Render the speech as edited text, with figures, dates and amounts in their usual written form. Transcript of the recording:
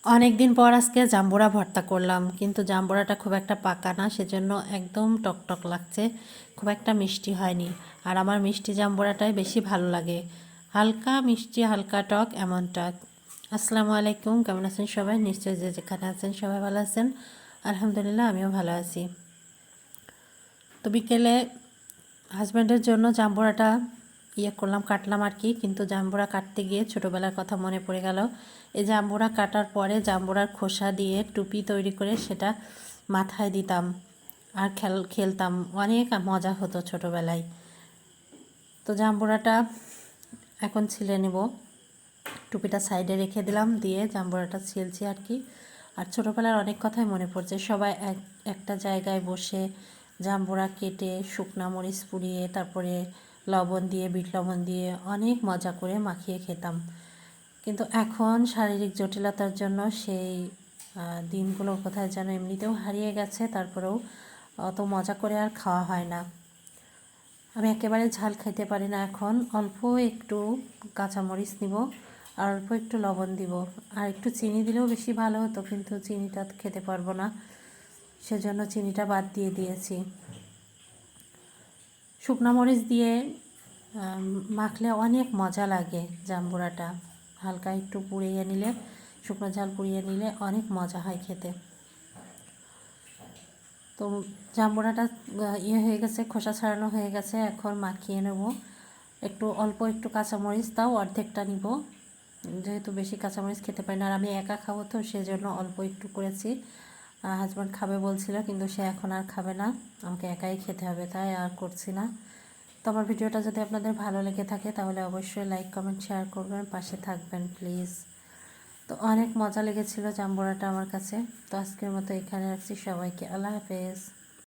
অনেক দিন পর আজকে জাম্বুরা ভর্তা করলাম, কিন্তু জাম্বুরাটা খুব একটা পাকা না, সেজন্য একদম টকটক লাগছে, খুব একটা মিষ্টি হয়নি। আর আমার মিষ্টি জাম্বুরাটাই বেশি ভালো লাগে, হালকা মিষ্টি হালকা টক এমনটা। আসসালামু আলাইকুম, কেমন আছেন সবাই? নিশ্চয়ই যে যেখানে আছেন সবাই ভালো আছেন। আলহামদুলিল্লাহ, আমিও ভালো আছি। তো বিকেলে হাজব্যান্ডের জন্য জাম্বুরাটা করলাম, কাটলাম আর কি। কিন্তু জাম্বুরা কাটতে গিয়ে ছোটোবেলার কথা মনে পড়ে গেল। এই জাম্বুরা কাটার পরে জাম্বুরার খোসা দিয়ে টুপি তৈরি করে সেটা মাথায় দিতাম আর খেলতাম, অনেক মজা হতো ছোটোবেলায়। তো জাম্বুরাটা এখন ছিলে নেব, টুপিটা সাইডে রেখে দিলাম, দিয়ে জাম্বুরাটা ছিলছি আর কি। আর ছোটোবেলার অনেক কথাই মনে পড়ছে, সবাই একটা জায়গায় বসে জাম্বুরা কেটে শুকনা মরিচ পুড়িয়ে তারপরে লবণ দিয়ে বিট লবণ দিয়ে অনেক মজা করে মাখিয়ে খেতাম। কিন্তু এখন শারীরিক জটিলতার জন্য সেই দিনগুলো কোথায় যেন এমনিতেও হারিয়ে গেছে, তারপরেও অত মজা করে আর খাওয়া হয় না। আমি একেবারে ঝাল খেতে পারি না এখন। অল্প একটু কাঁচামরিচ নিব আর অল্প একটু লবণ দিব, আর একটু চিনি দিলেও বেশি ভালো হতো, কিন্তু চিনিটা খেতে পারবো না, সেজন্য চিনিটা বাদ দিয়ে দিয়েছি। শুকনো মরিচ দিয়ে মাখলে অনেক মজা লাগে জাম্বুরাটা, হালকা একটু পুড়িয়ে নিলে, শুকনো ঝাল পুড়িয়ে নিলে অনেক মজা হয় খেতে। তো জাম্বুরাটা হয়ে গেছে, খোসা ছাড়ানো হয়ে গেছে, এখন মাখিয়ে নেব। অল্প একটু কাঁচামরিচ, তাও অর্ধেকটা নিব, যেহেতু বেশি কাঁচামরিচ খেতে পারি না, আর আমি একা খাবো তো সেজন্য অল্প একটু করেছি। হাজব্যান্ড খাবে বলছিল, কিন্তু সে এখন আর খাবে না, আমাকে একাই খেতে হবে, তাই আর করছি না। তো আমার ভিডিওটা যদি আপনাদের ভালো লেগে থাকে তাহলে অবশ্যই লাইক কমেন্ট শেয়ার করবেন, পাশে থাকবেন প্লিজ। তো অনেক মজা লেগেছিল জাম্বুরাটা আমার কাছে। তো আজকের মতো এখানে রাখছি, সবাইকে আল্লাহ হাফেজ।